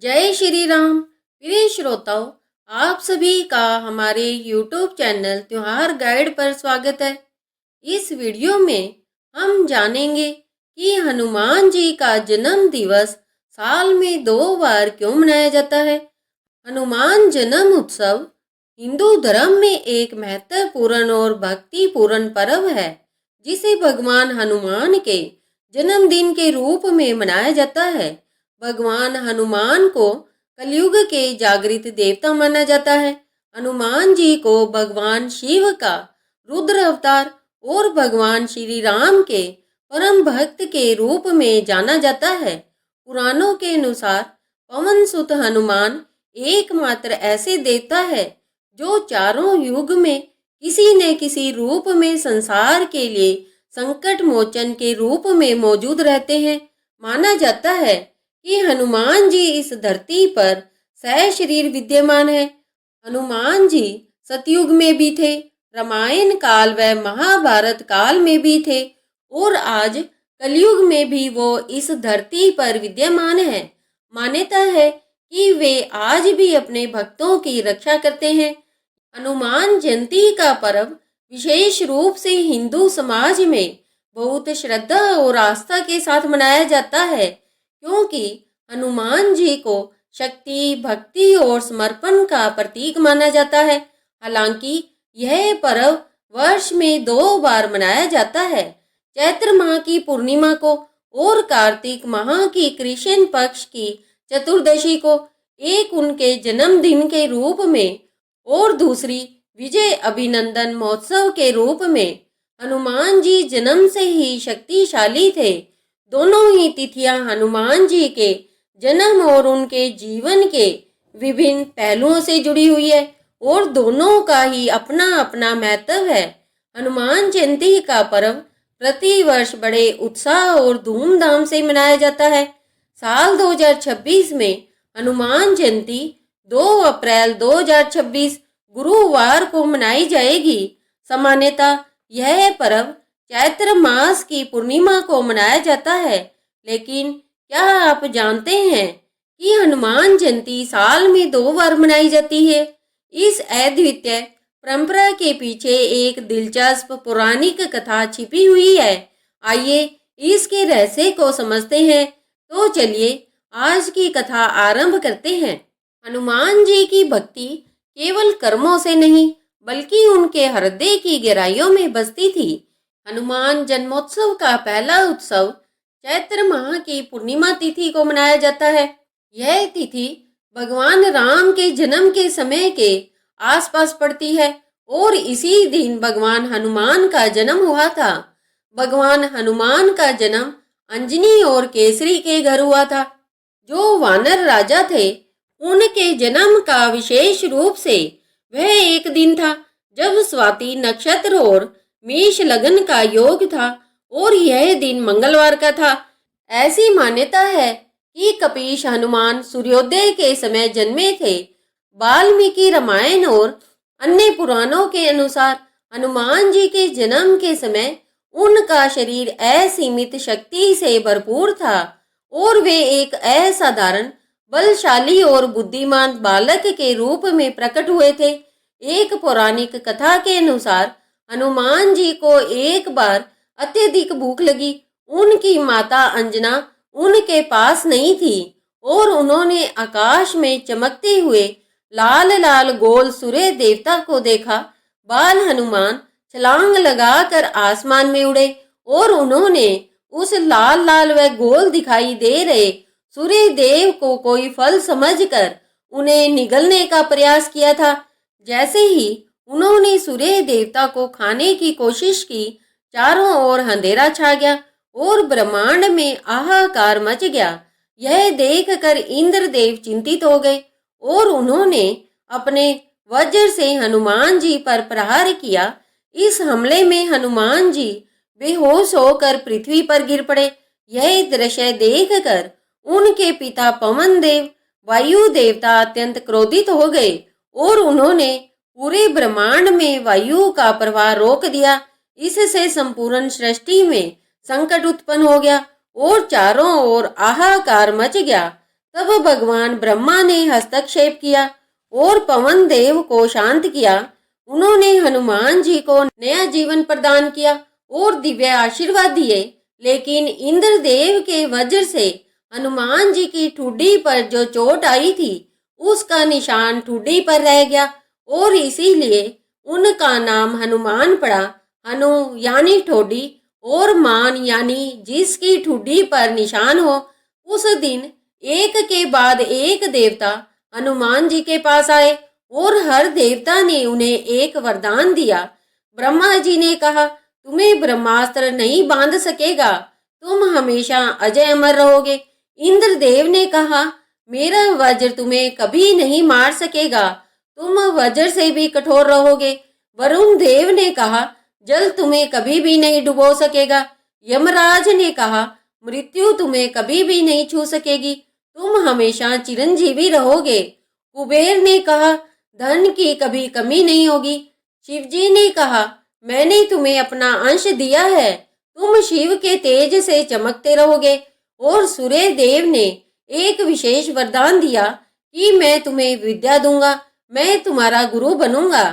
जय श्री राम। प्रिय श्रोताओं, आप सभी का हमारे YouTube चैनल त्योहार गाइड पर स्वागत है। इस वीडियो में हम जानेंगे कि हनुमान जी का जन्म दिवस साल में 2 बार क्यों मनाया जाता है। हनुमान जन्म उत्सव हिंदू धर्म में एक महत्वपूर्ण और भक्तिपूर्ण पर्व है, जिसे भगवान हनुमान के जन्मदिन के रूप में मनाया जाता है। भगवान हनुमान को कलयुग के जागृत देवता माना जाता है। हनुमान जी को भगवान शिव का रुद्र अवतार और भगवान श्री राम के परम भक्त के रूप में जाना जाता है। पुराणों के अनुसार पवन सुत हनुमान एकमात्र ऐसे देवता है जो चारों युग में किसी न किसी रूप में संसार के लिए संकट मोचन के रूप में मौजूद रहते हैं। माना जाता है कि हनुमान जी इस धरती पर सशरीर विद्यमान है। हनुमान जी सतयुग में भी थे, रामायण काल व महाभारत काल में भी थे और आज कलयुग में भी वो इस धरती पर विद्यमान है। मान्यता है कि वे आज भी अपने भक्तों की रक्षा करते हैं। हनुमान जयंती का पर्व विशेष रूप से हिंदू समाज में बहुत श्रद्धा और आस्था के साथ मनाया जाता है, क्योंकि हनुमान जी को शक्ति, भक्ति और समर्पण का प्रतीक माना जाता है। हालांकि यह पर्व वर्ष में 2 बार मनाया जाता है, चैत्र माह की पूर्णिमा को और कार्तिक माह की कृष्ण पक्ष की चतुर्दशी को, एक उनके जन्मदिन के रूप में और दूसरी विजय अभिनंदन महोत्सव के रूप में। हनुमान जी जन्म से ही शक्तिशाली थे। दोनों ही तिथियां हनुमान जी के जन्म और उनके जीवन के विभिन्न पहलुओं से जुड़ी हुई है और दोनों का ही अपना अपना महत्व है। हनुमान जयंती का पर्व प्रति वर्ष बड़े उत्साह और धूमधाम से मनाया जाता है। साल 2026 में हनुमान जयंती 2 अप्रैल 2026 गुरुवार को मनाई जाएगी। सामान्यतः यह पर्व चैत्र मास की पूर्णिमा को मनाया जाता है, लेकिन क्या आप जानते हैं कि हनुमान जयंती साल में 2 बार मनाई जाती है? इस अद्वितीय परंपरा के पीछे एक दिलचस्प पौराणिक कथा छिपी हुई है। आइए इसके रहस्य को समझते हैं। तो चलिए आज की कथा आरंभ करते हैं। हनुमान जी की भक्ति केवल कर्मों से नहीं, बल्कि उनके हृदय की गहराइयों में बसती थी। हनुमान जन्मोत्सव का पहला उत्सव चैत्र माह की पूर्णिमा तिथि को मनाया जाता है। यह तिथि भगवान राम के जन्म के समय के आसपास पड़ती है और इसी दिन भगवान हनुमान का जन्म हुआ था। भगवान हनुमान का जन्म अंजनी और केसरी के घर हुआ था, जो वानर राजा थे। उनके जन्म का विशेष रूप से वह एक दिन था जब स्वाति नक्षत्र और मेष लगन का योग था और यह दिन मंगलवार का था। ऐसी मान्यता है कि कपीश हनुमान सूर्योदय के समय जन्मे थे। वाल्मीकि रामायण और अन्य पुराणों के अनुसार हनुमान जी के जन्म के समय उनका शरीर असीमित शक्ति से भरपूर था और वे एक असाधारण, बलशाली और बुद्धिमान बालक के रूप में प्रकट हुए थे। एक पौराणिक कथा के अनुसार हनुमान जी को एक बार अत्यधिक भूख लगी। उनकी माता अंजना उनके पास नहीं थी और उन्होंने आकाश में चमकते हुए लाल लाल गोल सूर्य देवता को देखा। बाल हनुमान छलांग लगाकर आसमान में उड़े और उन्होंने उस लाल लाल व गोल दिखाई दे रहे सूर्य देव को कोई फल समझकर उन्हें निगलने का प्रयास किया था। जैसे ही उन्होंने सूर्य देवता को खाने की कोशिश की, चारों ओर अंधेरा छा गया और ब्रह्मांड में हाहाकार मच गया। यह देखकर इंद्रदेव चिंतित हो गए और उन्होंने अपने वज्र से हनुमान जी पर प्रहार किया। इस हमले में हनुमान जी बेहोश होकर पृथ्वी पर गिर पड़े। यह दृश्य देखकर उनके पिता पवन देव, वायु देवता अत्यंत क्रोधित हो गए और उन्होंने पूरे ब्रह्मांड में वायु का प्रवाह रोक दिया। इससे संपूर्ण सृष्टि में संकट उत्पन्न हो गया और चारों ओर हाहाकार मच गया। तब भगवान ब्रह्मा ने हस्तक्षेप किया और पवन देव को शांत किया। उन्होंने हनुमान जी को नया जीवन प्रदान किया और दिव्य आशीर्वाद दिए। लेकिन इंद्रदेव के वज्र से हनुमान जी की ठुड्डी पर जो चोट आई थी उसका निशान ठुड्डी पर रह गया और इसीलिए उनका नाम हनुमान पड़ा। हनु यानी ठोडी और मान यानी जिसकी ठुड्डी पर निशान हो। उस दिन एक के बाद एक देवता हनुमान जी के पास आए और हर देवता ने उन्हें एक वरदान दिया। ब्रह्मा जी ने कहा, तुम्हें ब्रह्मास्त्र नहीं बांध सकेगा, तुम हमेशा अजय अमर रहोगे। इंद्रदेव ने कहा, मेरा वज्र तुम्हें कभी नहीं मार सकेगा, तुम वज्र से भी कठोर रहोगे। वरुण देव ने कहा, जल तुम्हें कभी भी नहीं डुबो सकेगा। यमराज ने कहा, मृत्यु तुम्हें कभी भी नहीं छू सकेगी, तुम हमेशा चिरंजीवी रहोगे। कुबेर ने कहा, धन की कभी कमी नहीं होगी। शिवजी ने कहा, मैंने तुम्हें अपना अंश दिया है, तुम शिव के तेज से चमकते रहोगे। और सूर्य देव ने एक विशेष वरदान दिया कि मैं तुम्हें विद्या दूंगा, मैं तुम्हारा गुरु बनूंगा।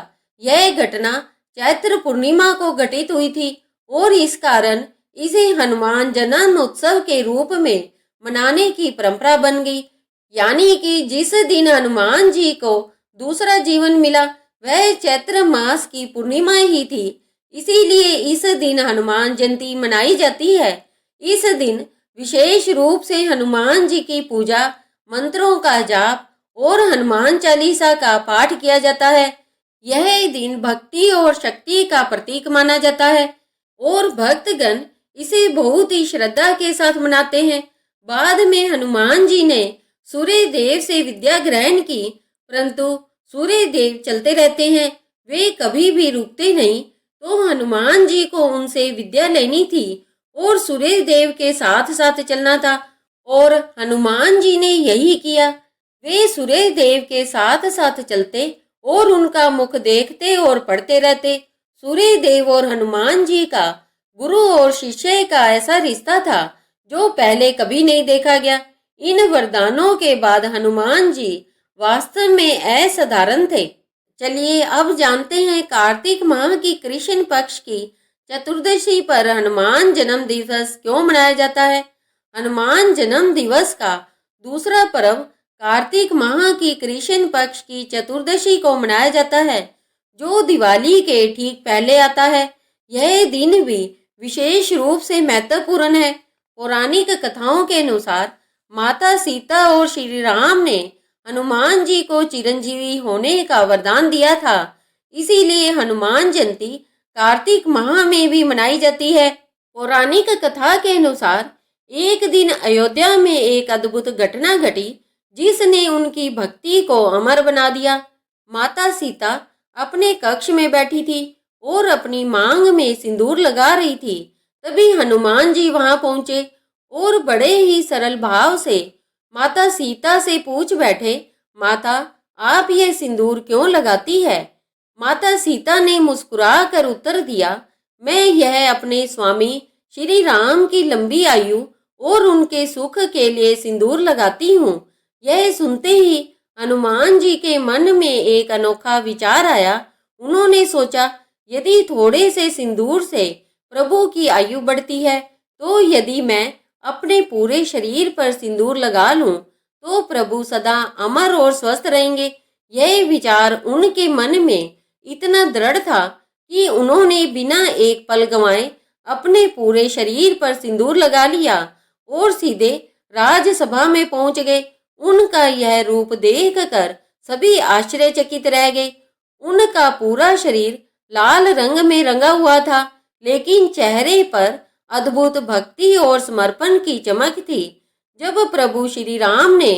यह घटना चैत्र पूर्णिमा को घटित हुई थी और इस कारण इसे हनुमान जन्म उत्सव के रूप में मनाने की परंपरा बन गई। यानी कि जिस दिन हनुमान जी को दूसरा जीवन मिला वह चैत्र मास की पूर्णिमा ही थी, इसीलिए इस दिन हनुमान जयंती मनाई जाती है। इस दिन विशेष रूप से हनुमान जी की पूजा, मंत्रों का जाप और हनुमान चालीसा का पाठ किया जाता है। यह दिन भक्ति और शक्ति का प्रतीक माना जाता है और भक्तगण इसे बहुत ही श्रद्धा के साथ मनाते हैं। बाद में हनुमान जी ने सूर्य देव से विद्या ग्रहण की, परंतु सूर्य देव चलते रहते हैं, वे कभी भी रुकते नहीं, तो हनुमान जी को उनसे विद्या लेनी थी और सूर्य देव के साथ साथ चलना था और हनुमान जी ने यही किया। वे सूर्य देव के साथ साथ चलते और उनका मुख देखते और पढ़ते रहते। सूर्य देव और हनुमान जी का गुरु और शिष्य का ऐसा रिश्ता था जो पहले कभी नहीं देखा गया। इन वरदानों के बाद हनुमान जी वास्तव में असाधारण थे। चलिए अब जानते हैं कार्तिक माह की कृष्ण पक्ष की चतुर्दशी पर हनुमान जन्म दिवस क्यों मनाया जाता है। हनुमान जन्म दिवस का दूसरा पर्व कार्तिक माह की कृष्ण पक्ष की चतुर्दशी को मनाया जाता है, जो दिवाली के ठीक पहले आता है। यह दिन भी विशेष रूप से महत्वपूर्ण है। पौराणिक कथाओं के अनुसार माता सीता और श्री राम ने हनुमान जी को चिरंजीवी होने का वरदान दिया था, इसीलिए हनुमान जयंती कार्तिक माह में भी मनाई जाती है। पौराणिक कथा के अनुसार एक दिन अयोध्या में एक अद्भुत घटना घटी जिसने उनकी भक्ति को अमर बना दिया। माता सीता अपने कक्ष में बैठी थी और अपनी मांग में सिंदूर लगा रही थी। तभी हनुमान जी वहां पहुंचे और बड़े ही सरल भाव से माता सीता से पूछ बैठे, माता आप यह सिंदूर क्यों लगाती है। माता सीता ने मुस्कुरा कर उत्तर दिया, मैं यह अपने स्वामी श्री राम की लंबी आयु और उनके सुख के लिए सिंदूर लगाती हूँ। यह सुनते ही हनुमान जी के मन में एक अनोखा विचार आया। उन्होंने सोचा, यदि थोड़े से सिंदूर से प्रभु की आयु बढ़ती है, तो यदि मैं अपने पूरे शरीर पर सिंदूर लगा लूं, तो प्रभु सदा अमर और स्वस्थ रहेंगे। यह विचार उनके मन में इतना दृढ़ था कि उन्होंने बिना एक पल गंवाए अपने पूरे शरीर पर सिंदूर लगा लिया और सीधे राजसभा में पहुंच गए। उनका यह रूप देखकर सभी आश्चर्यचकित रह गए। उनका पूरा शरीर लाल रंग में रंगा हुआ था, लेकिन चेहरे पर अद्भुत भक्ति और समर्पण की चमक थी। जब प्रभु श्री राम ने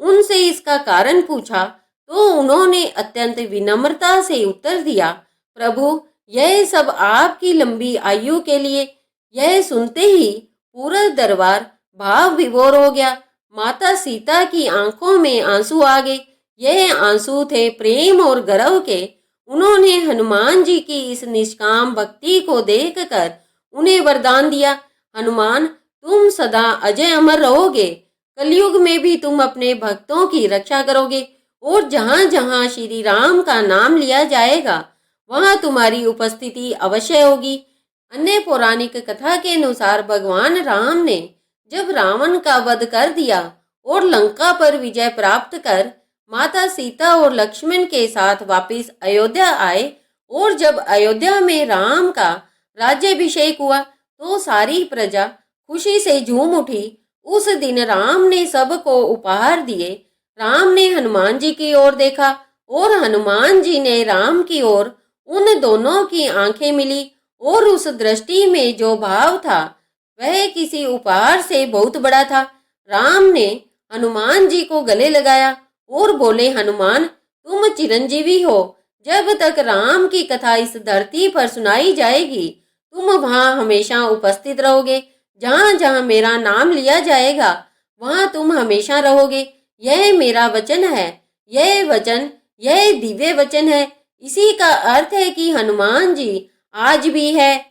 उनसे इसका कारण पूछा, तो उन्होंने अत्यंत विनम्रता से उत्तर दिया, प्रभु यह सब आपकी लंबी आयु के लिए। यह सुनते ही पूरा दरबार भाव विभोर हो गया। माता सीता की आंखों में आंसू आ गए। यह आंसू थे प्रेम और गर्व के। उन्होंने हनुमान जी की इस निष्काम भक्ति को देखकर उन्हें वरदान दिया, हनुमान तुम सदा अजय अमर रहोगे। कलयुग में भी तुम अपने भक्तों की रक्षा करोगे और जहाँ जहाँ श्री राम का नाम लिया जाएगा वहाँ तुम्हारी उपस्थिति अवश्य होगी। अन्य पौराणिक कथा के अनुसार भगवान राम ने जब रावण का वध कर दिया और लंका पर विजय प्राप्त कर माता सीता और लक्ष्मण के साथ वापस अयोध्या आए और जब अयोध्या में राम का राज्याभिषेक हुआ तो सारी प्रजा खुशी से झूम उठी। उस दिन राम ने सबको उपहार दिए। राम ने हनुमान जी की ओर देखा और हनुमान जी ने राम की ओर। उन दोनों की आंखें मिली और उस दृष्टि में जो भाव था वह किसी उपहार से बहुत बड़ा था। राम ने हनुमान जी को गले लगाया और बोले, हनुमान तुम चिरंजीवी हो। जब तक राम की कथा इस धरती पर सुनाई जाएगी तुम वहां हमेशा उपस्थित रहोगे। जहाँ जहाँ मेरा नाम लिया जाएगा वहाँ तुम हमेशा रहोगे। यह मेरा वचन है। यह वचन, यह दिव्य वचन है। इसी का अर्थ है कि हनुमान जी आज भी है,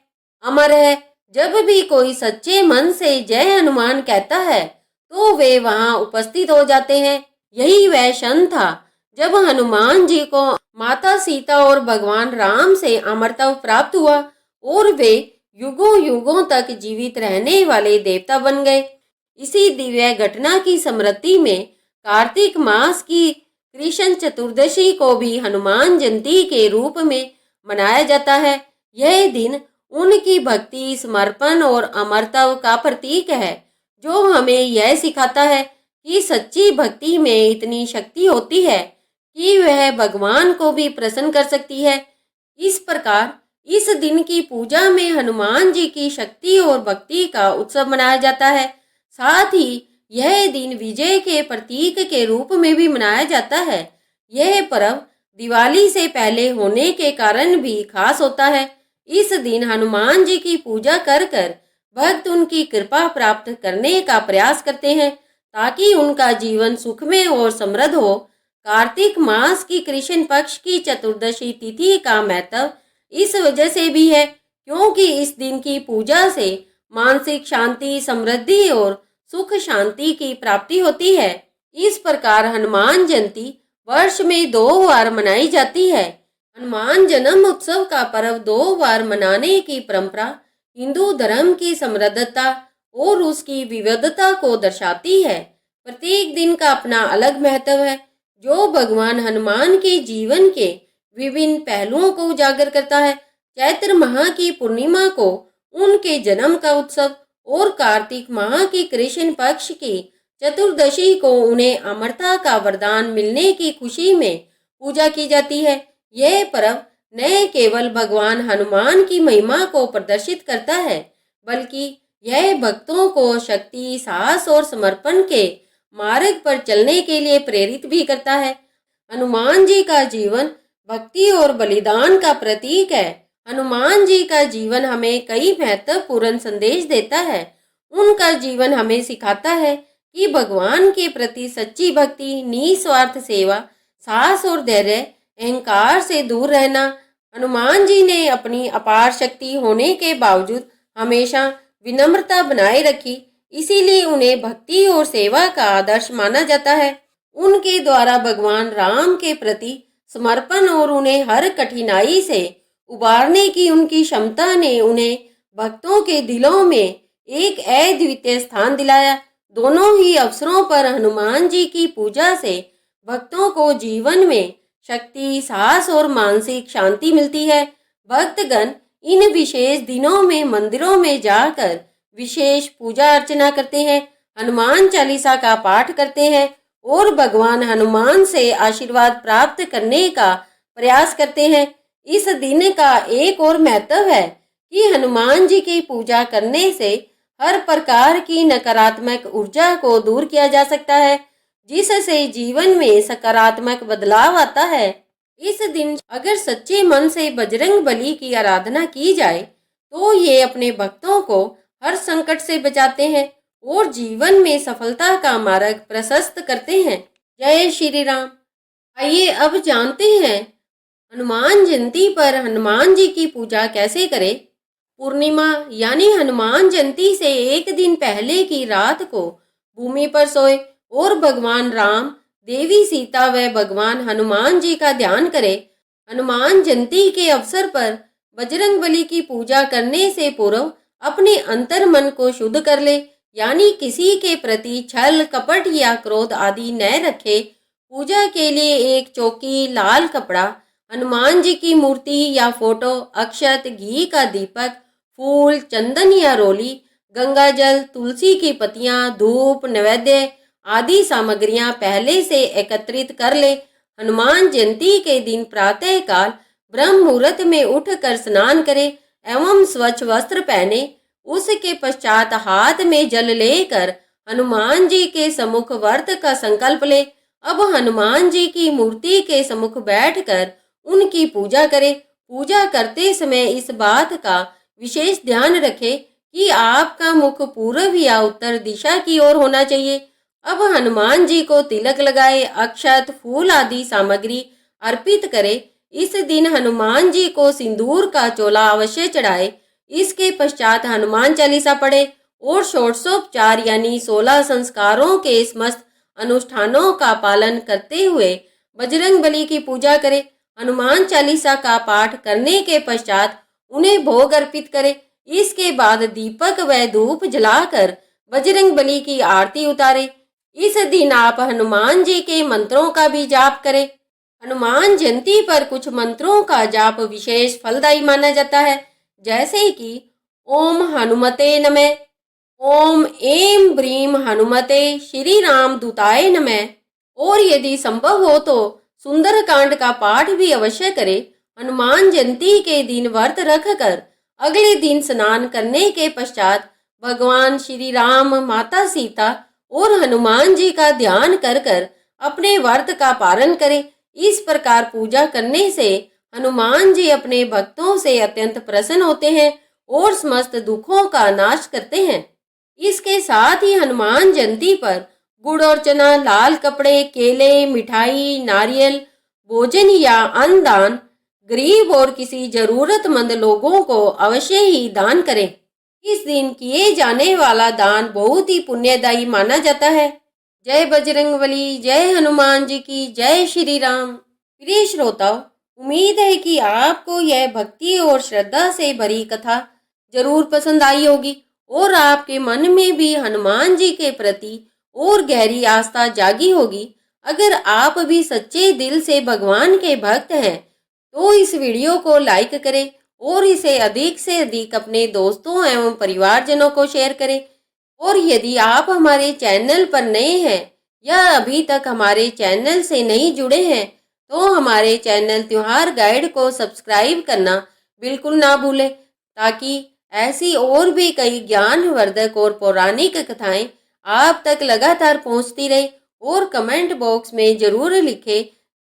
अमर है। जब भी कोई सच्चे मन से जय हनुमान कहता है तो वे वहां उपस्थित हो जाते हैं। यही वह क्षण था जब हनुमान जी को माता सीता और भगवान राम से अमरत्व प्राप्त हुआ और वे युगों युगों तक जीवित रहने वाले देवता बन गए। इसी दिव्य घटना की स्मृति में कार्तिक मास की कृष्ण चतुर्दशी को भी हनुमान जयंती के रूप में मनाया जाता है। यह दिन उनकी भक्ति, समर्पण और अमरत्व का प्रतीक है, जो हमें यह सिखाता है कि सच्ची भक्ति में इतनी शक्ति होती है कि वह भगवान को भी प्रसन्न कर सकती है। इस प्रकार इस दिन की पूजा में हनुमान जी की शक्ति और भक्ति का उत्सव मनाया जाता है। साथ ही यह दिन विजय के प्रतीक के रूप में भी मनाया जाता है। यह पर्व दिवाली से पहले होने के कारण भी खास होता है। इस दिन हनुमान जी की पूजा कर कर भक्त उनकी कृपा प्राप्त करने का प्रयास करते हैं ताकि उनका जीवन सुखमय और समृद्ध हो। कार्तिक मास की कृष्ण पक्ष की चतुर्दशी तिथि का महत्व इस वजह से भी है क्योंकि इस दिन की पूजा से मानसिक शांति, समृद्धि और सुख शांति की प्राप्ति होती है। इस प्रकार हनुमान जयंती वर्ष में 2 बार मनाई जाती है। हनुमान जन्म उत्सव का पर्व 2 बार मनाने की परंपरा हिंदू धर्म की समृद्धता और उसकी विविधता को दर्शाती है। प्रत्येक दिन का अपना अलग महत्व है जो भगवान हनुमान के जीवन के विभिन्न पहलुओं को उजागर करता है। चैत्र माह की पूर्णिमा को उनके जन्म का उत्सव और कार्तिक माह की कृष्ण पक्ष की चतुर्दशी को उन्हें अमरता का वरदान मिलने की खुशी में पूजा की जाती है। यह पर्व न केवल भगवान हनुमान की महिमा को प्रदर्शित करता है बल्कि यह भक्तों को शक्ति, साहस और समर्पण के मार्ग पर चलने के लिए प्रेरित भी करता है। हनुमान जी का जीवन भक्ति और बलिदान का प्रतीक है। हनुमान जी का जीवन हमें कई महत्वपूर्ण संदेश देता है। उनका जीवन हमें सिखाता है कि भगवान के प्रति सच्ची भक्ति, निस्वार्थ सेवा, साहस और धैर्य, अहंकार से दूर रहना। हनुमान जी ने अपनी अपार शक्ति होने के बावजूद हमेशा विनम्रता बनाए रखी, इसीलिए उन्हें भक्ति और सेवा का आदर्श माना जाता है। उनके द्वारा भगवान राम के प्रति समर्पण और उन्हें हर कठिनाई से उबारने की उनकी क्षमता ने उन्हें भक्तों के दिलों में एक अद्वितीय स्थान दिलाया। दोनों ही अवसरों पर हनुमान जी की पूजा से भक्तों को जीवन में शक्ति, साहस और मानसिक शांति मिलती है। भक्तगण इन विशेष दिनों में मंदिरों में जाकर विशेष पूजा अर्चना करते हैं, हनुमान चालीसा का पाठ करते हैं और भगवान हनुमान से आशीर्वाद प्राप्त करने का प्रयास करते हैं। इस दिन का एक और महत्व है कि हनुमान जी की पूजा करने से हर प्रकार की नकारात्मक ऊर्जा को दूर किया जा सकता है, जिससे जीवन में सकारात्मक बदलाव आता है। इस दिन अगर सच्चे मन से बजरंग बली की आराधना की जाए तो ये अपने भक्तों को हर संकट से बचाते हैं और जीवन में सफलता का मार्ग प्रशस्त करते हैं। जय श्री राम। आइए अब जानते हैं हनुमान जयंती पर हनुमान जी की पूजा कैसे करें। पूर्णिमा यानी हनुमान जयंती से एक दिन पहले की रात को भूमि पर सोए और भगवान राम, देवी सीता व भगवान हनुमान जी का ध्यान करें। हनुमान जयंती के अवसर पर बजरंगबली की पूजा करने से पूर्व अपने अंतर मन को शुद्ध कर ले, यानी किसी के प्रति छल कपट या क्रोध आदि न रखे। पूजा के लिए एक चौकी, लाल कपड़ा, हनुमान जी की मूर्ति या फोटो, अक्षत, घी का दीपक, फूल, चंदन या रोली, गंगा जल, तुलसी की पत्तियां, धूप, नैवेद्य आदि सामग्रियां पहले से एकत्रित कर ले। हनुमान जयंती के दिन प्रातः काल ब्रह्म मुहूर्त में उठकर स्नान करे एवं स्वच्छ वस्त्र पहने। उसके पश्चात हाथ में जल लेकर हनुमान जी के सम्मुख व्रत का संकल्प ले। अब हनुमान जी की मूर्ति के सम्मुख बैठकर उनकी पूजा करे। पूजा करते समय इस बात का विशेष ध्यान रखे कि आपका मुख पूर्व या उत्तर दिशा की ओर होना चाहिए। अब हनुमान जी को तिलक लगाए, अक्षत, फूल आदि सामग्री अर्पित करे। इस दिन हनुमान जी को सिंदूर का चोला अवश्य चढ़ाए। इसके पश्चात हनुमान चालीसा पढ़े और षोडशोपचार यानी 16 संस्कारों के समस्त अनुष्ठानों का पालन करते हुए बजरंगबली की पूजा करे। हनुमान चालीसा का पाठ करने के पश्चात उन्हें भोग अर्पित करे। इसके बाद दीपक व धूप जलाकर बजरंगबली की आरती उतारे। इस दिन आप हनुमान जी के मंत्रों का भी जाप करें। हनुमान जयंती पर कुछ मंत्रों का जाप विशेष फलदायी माना जाता है, जैसे कि ओम हनुमते नमः, ओम ऐं ब्रीं हनुमते श्री राम दूताय नमः। और यदि संभव हो तो सुंदरकांड का पाठ भी अवश्य करें। हनुमान जयंती के दिन व्रत रखकर अगले दिन स्नान करने के पश्चात भगवान श्री राम, माता सीता और हनुमान जी का ध्यान कर कर अपने व्रत का पालन करें। इस प्रकार पूजा करने से हनुमान जी अपने भक्तों से अत्यंत प्रसन्न होते हैं और समस्त दुखों का नाश करते हैं। इसके साथ ही हनुमान जयंती पर गुड़ और चना, लाल कपड़े, केले, मिठाई, नारियल, भोजन या अन्न दान गरीब और किसी जरूरतमंद लोगों को अवश्य ही दान करें। इस दिन किए जाने वाला दान बहुत ही पुण्यदायी माना जाता है। जय बजरंगबली, जय हनुमान जी की, जय श्री राम। प्रिय श्रोताओ, उम्मीद है कि आपको यह भक्ति और श्रद्धा से भरी कथा जरूर पसंद आई होगी और आपके मन में भी हनुमान जी के प्रति और गहरी आस्था जागी होगी। अगर आप भी सच्चे दिल से भगवान के भक्त हैं तो इस वीडियो को लाइक करें और इसे अधिक से अधिक अपने दोस्तों एवं परिवारजनों को शेयर करें। और यदि आप हमारे चैनल पर नए हैं या अभी तक हमारे चैनल से नहीं जुड़े हैं तो हमारे चैनल त्योहार गाइड को सब्सक्राइब करना बिल्कुल ना भूलें, ताकि ऐसी और भी कई ज्ञानवर्धक और पौराणिक कथाएं आप तक लगातार पहुंचती रहे। और कमेंट बॉक्स में जरूर लिखें।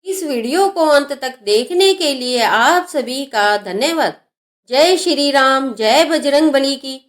इस वीडियो को अंत तक देखने के लिए आप सभी का धन्यवाद। जय श्री राम, जय बजरंगबली की।